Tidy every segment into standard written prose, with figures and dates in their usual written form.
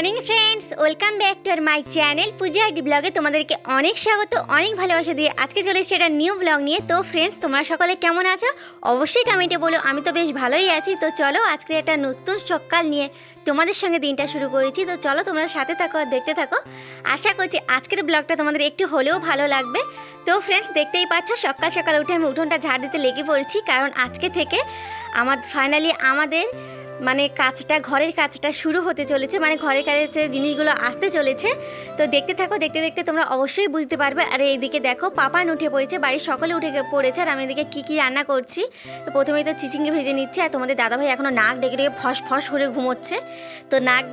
Morning friends, welcome back to আর my channel Puja ID ব্লগে তোমাদেরকে অনেক স্বাগত, অনেক ভালোবাসা দিয়ে আজকে চলে এসেছি একটা নিউ ব্লগ নিয়ে। তো ফ্রেন্ডস, তোমরা সকলে কেমন আছো অবশ্যই কমেন্টে বলো। আমি তো বেশ ভালোই আছি। তো চলো আজকে একটা নতুন সকাল নিয়ে তোমাদের সঙ্গে দিনটা শুরু করেছি। তো চলো তোমরা সাথে থাকো আর দেখতে থাকো। আশা করছি আজকের ব্লগটা তোমাদের একটু হলেও ভালো লাগবে। তো ফ্রেন্ডস, দেখতেই পাচ্ছ সকাল সকাল উঠে আমি উঠোনটা ঝাড় দিতে লেগে পড়েছি, কারণ আজকে থেকে ফাইনালি আমাদের কাজটা, ঘরের কাজটা শুরু হতে চলেছে। ঘরের কাজের জিনিসগুলো আসতে চলেছে। তো দেখতে থাকো, দেখতে দেখতে তোমরা অবশ্যই বুঝতে পারবে। আর এইদিকে দেখো পাপান উঠে পড়েছে, বাড়ির সকলে উঠে পড়েছে। আর আমি এদিকে কী রান্না করছি, তো প্রথমেই তো চিচিঙ্গে ভেজে নিচ্ছে। আর তোমাদের দাদাভাই এখনও নাক ডেকে ডেকে ফস ফস করে ঘুমোচ্ছে। তো নাক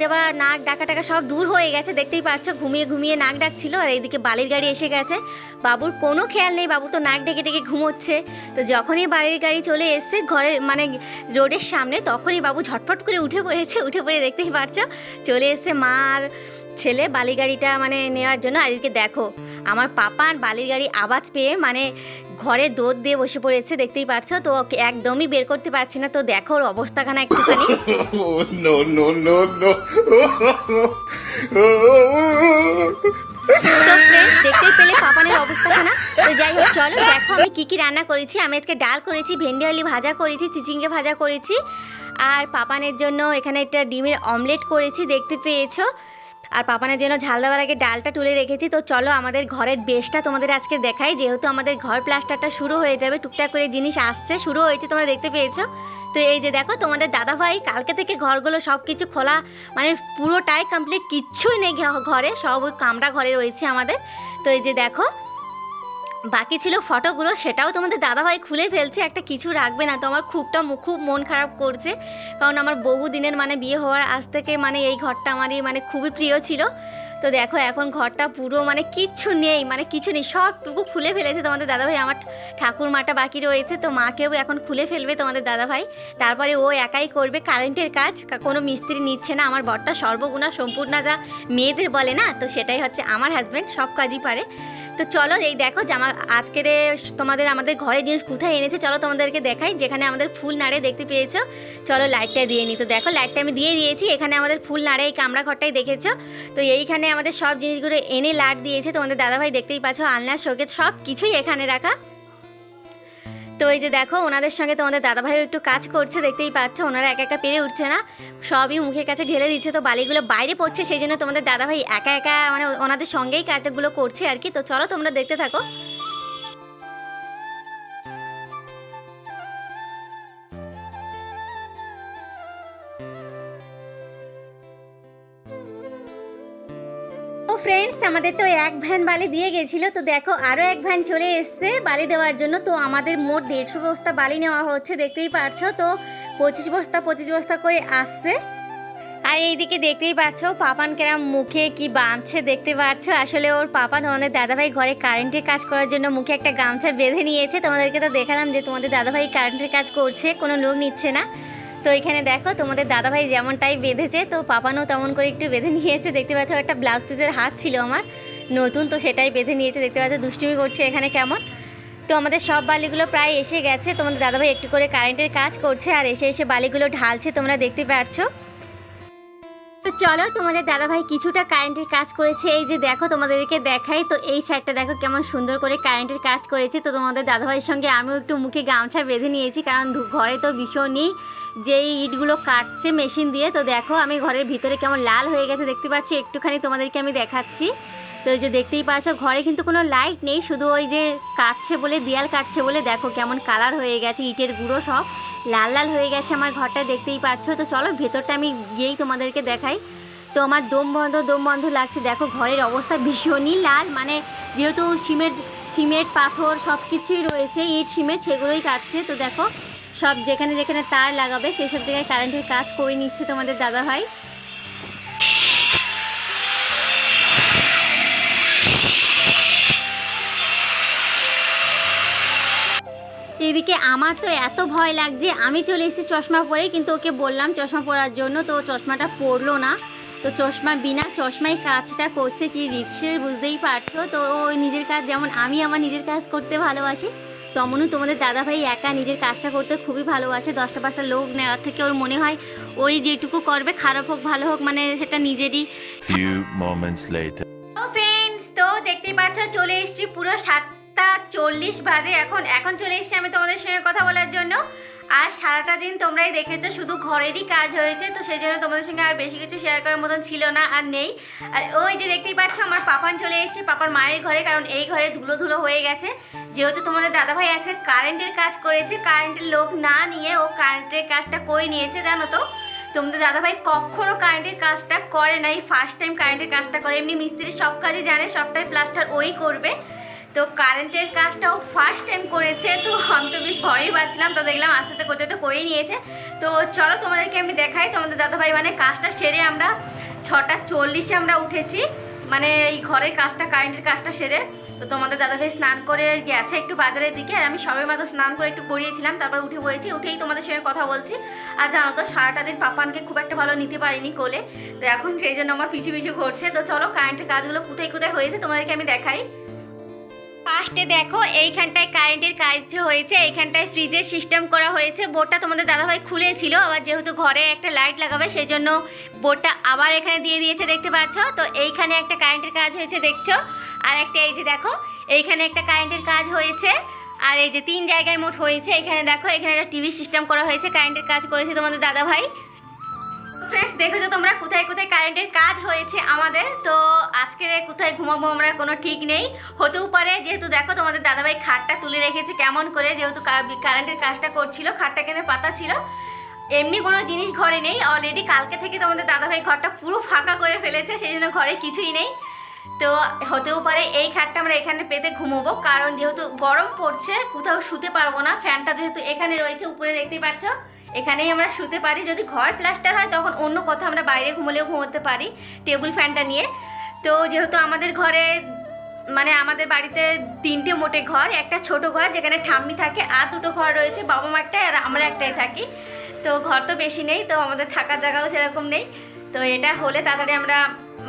ডাকা টাকা সব দূর হয়ে গেছে, দেখতেই পাচ্ছ ঘুমিয়ে ঘুমিয়ে নাক ডাকছিল। আর এইদিকে বালির গাড়ি এসে গেছে, বাবুর কোনো খেয়াল নেই, বাবু তো নাক ডেকে ডেকে ঘুমোচ্ছে। তো যখনই বাড়ির গাড়ি চলে এসছে ঘরের রোডের সামনে, তখনই বাবু ঝটফট করে উঠে পড়েছে। উঠে পড়ে দেখতেই পাচ্ছ চলে এসছে মা আর ছেলে বালির গাড়িটা নেওয়ার জন্য। আর এদিকে দেখো আমার পাপা আর বালির গাড়ি আওয়াজ পেয়ে ঘরে দৌড় দিয়ে বসে পড়েছে, দেখতেই পাচ্ছ। তো ওকে একদমই বের করতে পারছি না। তো দেখো ওর অবস্থাখানা একটুখানি। তো ফ্রেন্ডস, দেখতেই পেলে পাপানের অবস্থাখানা। তো যাই হোক, চলো দেখো আমি কী রান্না করেছি। আমি আজকে ডাল করেছি, ভেন্ডি আলু ভাজা করেছি, চিচিঙ্গে ভাজা করেছি। আর পাপানের জন্য এখানে একটা ডিমের অমলেট করেছি, দেখতে পেয়েছো। আর পাপানের জন্য ঝাল দেওয়ার আগে ডালটা তুলে রেখেছি। তো চলো আমাদের ঘরের বেশটা তোমাদের আজকে দেখাই, যেহেতু আমাদের ঘর প্লাস্টারটা শুরু হয়ে যাবে, টুকটাক করে জিনিস আসছে, শুরু হয়েছে, তোমরা দেখতে পেয়েছো। তো এই যে দেখো তোমাদের দাদাভাই কালকে থেকে ঘরগুলো সব কিছু খোলা, পুরোটাই কমপ্লিট, কিচ্ছুই নেই ঘরে, সব ওই কামরা ঘরে রয়েছে আমাদের। তো এই যে দেখো বাকি ছিল ফটোগুলো, সেটাও তোমাদের দাদাভাই খুলে ফেলছে, একটা কিছু রাখবে না। তো আমার খুব মন খারাপ করছে, কারণ আমার বহু দিনের বিয়ে হওয়ার আজ থেকে এই ঘরটা আমারই খুবই প্রিয় ছিল। তো দেখো এখন ঘরটা পুরো কিচ্ছু নেই, কিছু নেই, সবটুকু খুলে ফেলেছে তোমাদের দাদাভাই। আমার ঠাকুর মাটা বাকি রয়েছে, তো মাকেও এখন খুলে ফেলবে তোমাদের দাদাভাই। তারপরে ও একাই করবে কারেন্টের কাজ, কোনো মিস্ত্রি নিচ্ছে না। আমার বরটা সর্বগুণা সম্পূর্ণ, যা মেয়েদের বলে না, তো সেটাই হচ্ছে আমার হাজব্যান্ড, সব কাজই পারে। তো চলো এই দেখো আজকের আমাদের ঘরে জিনিস কোথায় এনেছে, চলো তোমাদেরকে দেখাই। যেখানে আমাদের ফুল নাড়ে, দেখতে পেয়েছো। চলো লাইটটা দিয়ে নিই। তো দেখো লাইটটা আমি দিয়ে দিয়েছি। এখানে আমাদের ফুল নাড়ে এই কামরা ঘরটাই দেখেছো। তো এইখানে আমাদের সব জিনিসগুলো এনে লাট দিয়েছে তোমাদের দাদাভাই, দেখতেই পাচ্ছ। আলনা শোকেস সব কিছুই এখানে রাখা। তো এই যে দেখো ওনাদের সঙ্গে তোমাদের দাদাভাইও একটু কাজ করছে, দেখতেই পাচ্ছ। ওনারা একা একা পেরে উঠছে না, সবই মুখের কাছে ঢেলে দিচ্ছে। তো বালিগুলো বাইরে পড়ছে, সেই জন্য তোমাদের দাদাভাই একা একা ওনাদের সঙ্গেই কাজগুলো করছে আর কি। তো চলো তোমরা দেখতে থাকো। ও ফ্রেন্ডস, আমাদের তো এক ভ্যান বালি দিয়ে গেছিলো। তো দেখো আরও এক ভ্যান চলে এসছে বালি দেওয়ার জন্য। তো আমাদের মোট 150 বস্তা বালি নেওয়া হচ্ছে, দেখতেই পাচ্ছ। তো 25 বস্তা করে আসছে। আর এইদিকে দেখতেই পাচ্ছ পাপান কেরাম মুখে কি বাঁধছে, দেখতে পাচ্ছ। আসলে ওর পাপা তোমাদের দাদাভাই ঘরে কারেন্টের কাজ করার জন্য মুখে একটা গামছা বেঁধে নিয়েছে। তোমাদেরকে তো দেখালাম যে তোমাদের দাদাভাই কারেন্টের কাজ করছে, কোনো লোক নিচ্ছে না। তো এখানে দেখো তোমাদের দাদাভাই যেমনটাই বেঁধেছে, তো পাপানও তেমন করে একটু বেঁধে নিয়েছে, দেখতে পাচ্ছ। একটা ব্লাউজ পিসের হাত ছিল আমার নতুন, তো সেটাই বেঁধে নিয়েছে, দেখতে পাচ্ছ। দুষ্টুমি করছে এখানে কেমন। তো আমাদের সব বালিগুলো প্রায় এসে গেছে, তোমাদের দাদাভাই একটু করে কারেন্টের কাজ করছে আর এসে এসে বালিগুলো ঢালছে, তোমরা দেখতে পাচ্ছ। তো চলো তোমাদের দাদাভাই কিছুটা কারেন্টের কাজ করেছে, এই যে দেখো তোমাদেরকে দেখাই। তো এই সাইডটা দেখো কেমন সুন্দর করে কারেন্টের কাজ করেছে। তো তোমাদের দাদাভাইয়ের সঙ্গে আমিও একটু মুখে গামছা বেঁধে নিয়েছি, কারণ ঘরে তো ভীষণই যেই ইটগুলো কাটছে মেশিন দিয়ে। তো দেখো আমি ঘরের ভিতরে কেমন লাল হয়ে গেছে, দেখতে পাচ্ছি। একটুখানি তোমাদেরকে আমি দেখাচ্ছি। তো এই যে দেখতেই পাচ্ছ ঘরে কিন্তু কোনো লাইট নেই, শুধু ওই যে কাটছে বলে, দেয়াল কাটছে বলে দেখো কেমন কালার হয়ে গেছে, ইটের গুঁড়ো সব লাল লাল হয়ে গেছে আমার ঘরটা, দেখতেই পাচ্ছ। তো চলো ভেতরটা আমি গিয়েই তোমাদেরকে দেখাই। তো আমার দম বন্ধ লাগছে, দেখো ঘরের অবস্থা ভীষণই লাল। যেহেতু সিমেন্ট পাথর সব কিছুই রয়েছে, ইট সিমেন্ট সেগুলোই কাটছে। তো দেখো সব যেখানে যেখানে তার লাগাবে সেই সব জায়গায় কারেন্টের কাজ করে নিচ্ছে তোমাদের দাদাভাই। এদিকে আমার তো এত ভয় লাগছে, আমি চলে এসেছি চশমা পরে, কিন্তু ওকে বললাম চশমা পরার জন্য, তো চশমাটা পরলো না। তো চশমা বিনা চশমায় কাজটা করছে, কি রিক্সের বুঝতেই পারছো। তো ওই নিজের কাজ, যেমন আমি আমার নিজের কাজ করতে ভালোবাসি, তমনও তোমাদের দাদাভাই একা নিজের কাজটা করতে খুবই ভালোবাসে। 10টা 5টা লোক নেওয়ার থেকে ওর মনে হয় ওই যেটুকু করবে, খারাপ হোক ভালো হোক, মানে সেটা নিজেরই। তো ফ্রেন্ডস, তো দেখতেই পাচ্ছ চলে এসেছি, পুরো 7টা 40 বাজে এখন চলে এসেছি আমি তোমাদের সঙ্গে কথা বলার জন্য। আর সারাটা দিন তোমরাই দেখেছো শুধু ঘরেরই কাজ হয়েছে, তো সেই জন্য তোমাদের সঙ্গে আর বেশি কিছু শেয়ার করার মতন ছিল না, আর নেই। আর ওই যে দেখতেই পাচ্ছ আমার পাপান চলে এসেছে, পাপার মায়ের ঘরে, কারণ এই ঘরে ধুলো ধুলো হয়ে গেছে। যেহেতু তোমাদের দাদাভাই আজকে কারেন্টের কাজ করেছে, কারেন্টের লোক না নিয়ে ও কারেন্টের কাজটা করে নিয়েছে। জানো তো, তোমাদের দাদাভাই কখনো কারেন্টের কাজটা করে নাই, ফার্স্ট টাইম কারেন্টের কাজটা করে। এমনি মিস্ত্রি সব কাজই জানে, সবটাই প্লাস্টার ওই করবে, তো কারেন্টের কাজটাও ফার্স্ট টাইম করেছে। তো আমি তো বেশ ভয়ই পাচ্ছিলাম, তো দেখলাম আস্তে আস্তে করতে তো করেই নিয়েছে। তো চলো তোমাদেরকে আমি দেখাই। তোমাদের দাদাভাই মানে কাজটা সেরে আমরা 6টা 40-এ আমরা উঠেছি, মানে এই ঘরের কাজটা, কারেন্টের কাজটা সেরে। তো তোমাদের দাদাভাই স্নান করে গেছে একটু বাজারের দিকে, আর আমি সবে মাত্র স্নান করে একটু করিয়েছিলাম, তারপর উঠে পড়েছি। উঠেই তোমাদের সঙ্গে কথা বলছি। আর জানো তো সারাটা দিন পাপানকে খুব একটা ভালো নিতে পারিনি কোলে, তো এখন সেই জন্য আমার পিছু পিছু ঘুরছে। তো চলো কারেন্টের কাজগুলো কোথায় কোথায় হয়েছে তোমাদেরকে আমি দেখাই। ফার্স্টে দেখো এইখানটায় কারেন্টের কাজ হয়েছে, এইখানটায় ফ্রিজের সিস্টেম করা হয়েছে। বোর্ডটা তোমাদের দাদাভাই খুলেছিল, আবার যেহেতু ঘরে একটা লাইট লাগাবে সেই জন্য বোর্ডটা আবার এখানে দিয়ে দিয়েছে, দেখতে পাচ্ছ। তো এইখানে একটা কারেন্টের কাজ হয়েছে দেখছো, আর একটা এই যে দেখো এইখানে একটা কারেন্টের কাজ হয়েছে, আর এই যে 3 জায়গায় মোট হয়েছে। এখানে দেখো এখানে একটা টিভি সিস্টেম করা হয়েছে, কারেন্টের কাজ করেছে তোমাদের দাদাভাই। ফ্রেন্ডস দেখেছো তোমরা কোথায় কোথায় কারেন্টের কাজ হয়েছে আমাদের। তো আজকে কোথায় ঘুমাবো আমরা কোনো ঠিক নেই, হতেও পারে। যেহেতু দেখো তোমাদের দাদাভাই খাটটা তুলে রেখেছে কেমন করে, যেহেতু কারেন্টের কাজটা করছিল, খাটটা কেন পাতা ছিল। এমনি কোনো জিনিস ঘরে নেই, অলরেডি কালকে থেকে তোমাদের দাদাভাই ঘরটা পুরো ফাঁকা করে ফেলেছে, সেই জন্য ঘরে কিছুই নেই। তো হতেও পারে এই খাটটা আমরা এখানে পেতে ঘুমোবো, কারণ যেহেতু গরম পড়ছে কোথাও শুতে পারবো না। ফ্যানটা যেহেতু এখানে রয়েছে উপরে দেখতেই পাচ্ছ, এখানেই আমরা শুতে পারি। যদি ঘর প্লাস্টার হয় তখন অন্য কথা, আমরা বাইরে ঘুমলেও ঘুমোতে পারি টেবিল ফ্যানটা নিয়ে। তো যেহেতু আমাদের ঘরে মানে আমাদের বাড়িতে 3টে মোটে ঘর, একটা ছোট ঘর যেখানে ঠাম্মি থাকে, আর 2টো ঘর রয়েছে, বাবা মারটাই আর আমরা একটাই থাকি। তো ঘর তো বেশি নেই, তো আমাদের থাকার জায়গাও সেরকম নেই। তো এটা হলে তাড়াতাড়ি আমরা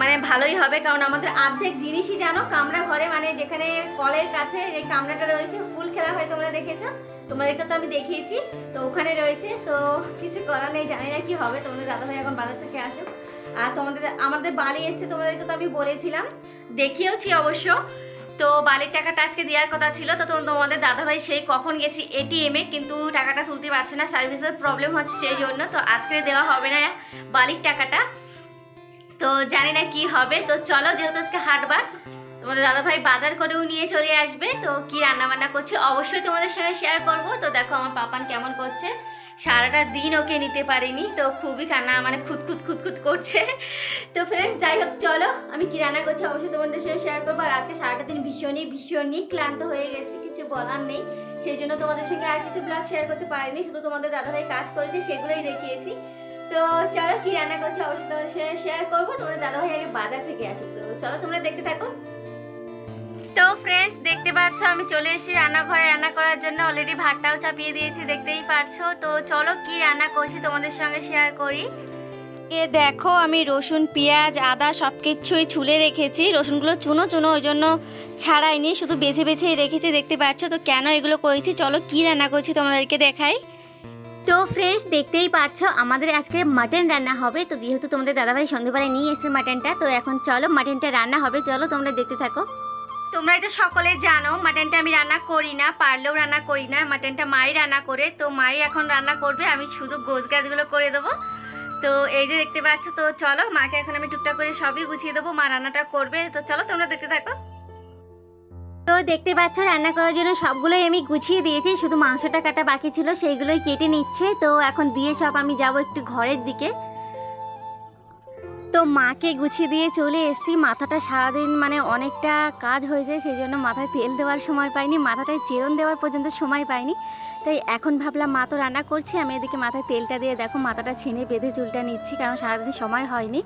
মানে ভালোই হবে, কারণ আমাদের অর্ধেক জিনিসই জানো কামরা ঘরে, মানে যেখানে কলের কাছে যে কামরাটা রয়েছে ফুল খেলা হয়, তোমরা দেখেছো, তোমাদেরকে তো আমি দেখিয়েছি। তো ওখানে রয়েছে, তো কিছু করার নেই, জানি না কি হবে। তোমাদের দাদাভাই এখন বাজার থেকে আসুক। আর আমাদের বালি এসছে, তোমাদেরকে তো আমি বলেছিলাম, দেখিয়েওছি অবশ্য। তো বালির টাকাটা আজকে দেওয়ার কথা ছিল, তো তোমাদের দাদাভাই সেই কখন গেছি এটিএমে, কিন্তু টাকাটা তুলতে পারছে না, সার্ভিসের প্রবলেম হচ্ছে সেই জন্য। তো আজকে দেওয়া হবে না বালির টাকাটা, তো জানি না কি হবে। তো চলো, যেহেতু আজকে হাটবার, তোমাদের দাদাভাই বাজার করেও নিয়ে চলে আসবে। তো কি রান্না বান্না করছে অবশ্যই তোমাদের সঙ্গে শেয়ার করব। তো দেখো আমার পাপান কেমন করছে, সারাটা দিন ওকে নিতে পারিনি, তো খুবই কান্না, মানে খুঁতখুত করছে। তো ফ্রেন্ডস যাই হোক, চলো আমি কি রান্না করছি অবশ্যই তোমাদের সঙ্গে শেয়ার করবো। আর আজকে সারাটা দিন ভীষণই ক্লান্ত হয়ে গেছি, কিছু বলার নেই। সেই জন্য তোমাদের সঙ্গে আর কিছু ব্লগ শেয়ার করতে পারিনি, শুধু তোমাদের দাদাভাই কাজ করেছে সেগুলোই দেখিয়েছি। তো চলো কি রান্না করছি অবশ্যই তোমাদের সঙ্গে শেয়ার করবো। তোমাদের দাদাভাই আগে বাজার থেকে আসুক, তো চলো তোমরা দেখতে থাকো। তো ফ্রেন্ডস দেখতে পাচ্ছ আমি চলে এসেছি রান্নাঘরে রান্না করার জন্য, অলরেডি ভাতটাও চাপিয়ে দিয়েছি, দেখতেই পারছো। তো চলো কি রান্না করছি তোমাদের সঙ্গে শেয়ার করি। দেখো আমি রসুন পেঁয়াজ আদা সব কিছুই ছুলে রেখেছি, রসুনগুলো চুনো ওই জন্য ছাড়াইনি, শুধু বেছে বেছেই রেখেছি, দেখতে পাচ্ছ। তো কেন এগুলো করেছি, চলো কি রান্না করছি তোমাদেরকে দেখাই। তো ফ্রেন্ডস দেখতেই পাচ্ছ আমাদের আজকে মাটন রান্না হবে। তো যেহেতু তোমাদের দাদাভাই সন্ধ্যেবেলায় নিয়ে এসেছে মাটনটা, তো এখন চলো মাটনটা রান্না হবে, চলো তোমরা দেখতে থাকো। তোমরা তো সকলে জানো মাটনটা আমি রান্না করি না, পারলেও রান্না করি না, মাটনটা মাই রান্না করে। তো মাই এখন রান্না করবে, আমি শুধু গোছ গাছগুলো করে দেবো। তো এই যে দেখতে পাচ্ছ, তো চলো মাকে এখন আমি টুকটাক করে সবই গুছিয়ে দেবো, মা রান্নাটা করবে। তো চলো তোমরা দেখতে থাকো। তো দেখতে পাচ্ছ রান্না করার জন্য সবগুলোই আমি গুছিয়ে দিয়েছি, শুধু মাংসটা কাটা বাকি ছিল, সেইগুলোই কেটে নিচ্ছে। তো এখন দিয়ে সব আমি যাব একটু ঘরের দিকে। তো মাকে গুছিয়ে দিয়ে চলে এসেছি। মাথাটা সারাদিন মানে অনেকটা কাজ হয়েছে, সেই জন্য মাথায় তেল দেওয়ার সময় পাইনি, মাথাটায় চেরন দেওয়ার পর্যন্ত সময় পাইনি। তাই এখন ভাবলাম মা তো রান্না করছি, আমি এদিকে মাথায় তেলটা দিয়ে দেখো মাথাটা ছিঁড়ে বেঁধে চুলটা নিচ্ছি, কারণ সারাদিন সময় হয়নি।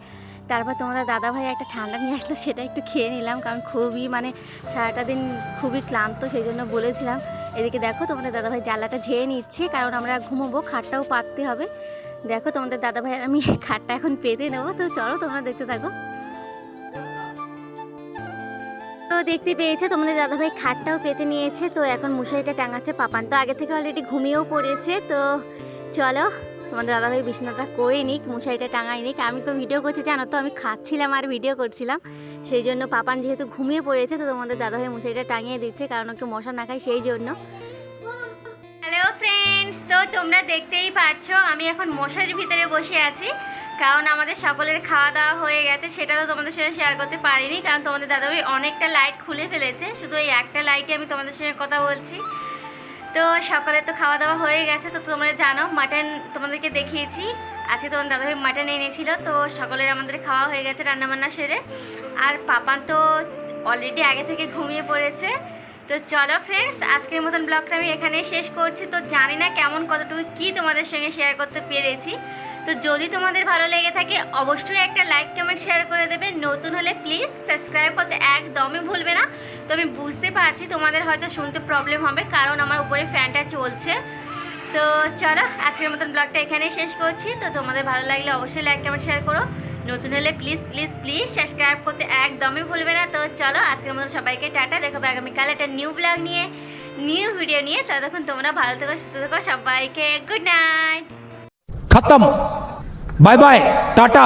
তারপর তোমাদের দাদাভাই একটা ঠান্ডা নিয়ে আসলো, সেটা একটু খেয়ে নিলাম, কারণ খুবই মানে সারাটা দিন খুবই ক্লান্ত, সেই জন্য বলেছিলাম। এদিকে দেখো তোমাদের দাদাভাই জ্বালাটা ঝেড়ে নিচ্ছে, কারণ আমরা ঘুমোবো, খাটটাও পাততে হবে। দেখো তোমাদের দাদাভাই আর আমি খাটটা এখন পেতে নেবো। তো চলো তোমরা দেখতে থাকো। তো দেখতে পেয়েছে তোমাদের দাদাভাই খাটটাও পেতে নিয়েছে, তো এখন মশারিটা টাঙাচ্ছে। পাপান তো আগে থেকে অলরেডি ঘুমিয়েও পড়েছে। তো চলো তোমাদের দাদাভাই বিছানাটা করে নিক, মশারিটা টাঙাই নিক। আমি তো ভিডিও করছি জানো তো, আমি খাচ্ছিলাম আর ভিডিও করছিলাম, সেই জন্য পাপান যেহেতু ঘুমিয়ে পড়েছে তো তোমাদের দাদাভাই মশারিটা টাঙিয়ে দিচ্ছে, কারণ ওকে মশা না খায় সেই জন্য। হ্যালো ফ্রেন্ডস, তো তোমরা দেখতেই পাচ্ছ আমি এখন মশারির ভিতরে বসে আছি, কারণ আমাদের সকলের খাওয়া দাওয়া হয়ে গেছে। সেটা তো তোমাদের সঙ্গে শেয়ার করতে পারিনি, কারণ তোমাদের দাদাভাই অনেকটা লাইট খুলে ফেলেছে, শুধু এই একটা লাইটে আমি তোমাদের সঙ্গে কথা বলছি। তো সকালে তো খাওয়া দাওয়া হয়ে গেছে, তো তোমরা জানো মাটন তোমাদেরকে দেখিয়েছি। আজকে তোমার দাদাভাই মাটন এনেছিল, তো সকলের আমাদের খাওয়া হয়ে গেছে রান্নাবান্না সেরে। আর পাপান তো অলরেডি আগে থেকে ঘুমিয়ে পড়েছে। তো চলো ফ্রেন্ডস, আজকের মতন ব্লগটা আমি এখানেই শেষ করছি। তো জানি না কেমন কতটুকু কি তোমাদের সঙ্গে শেয়ার করতে পেরেছি। তো যদি তোমাদের ভালো লেগে থাকে অবশ্যই একটা লাইক কমেন্ট শেয়ার করে দেবে। নতুন হলে প্লিজ সাবস্ক্রাইব করতে একদমই ভুলবে না। তো আমি বুঝতে পারছি তোমাদের হয়তো শুনতে প্রবলেম হবে, কারণ আমার উপরে ফ্যানটা চলছে। তো চলো আজকের মতন ব্লগটা এখানেই শেষ করছি। তো তোমাদের ভালো লাগলে অবশ্যই লাইক কমেন্ট শেয়ার করো। নতুন হলে প্লিজ প্লিজ প্লিজ সাবস্ক্রাইব করতে একদমই ভুলবে না। তো চলো আজকের মতো সবাইকে টাটা, দেখাবো আগামীকাল একটা নিউ ব্লগ নিয়ে, নিউ ভিডিও নিয়ে। ততক্ষণ তোমরা ভালো থেকো, সুস্থ থেকো, সবাইকে গুড নাইট। खत्म। Bye bye Tata.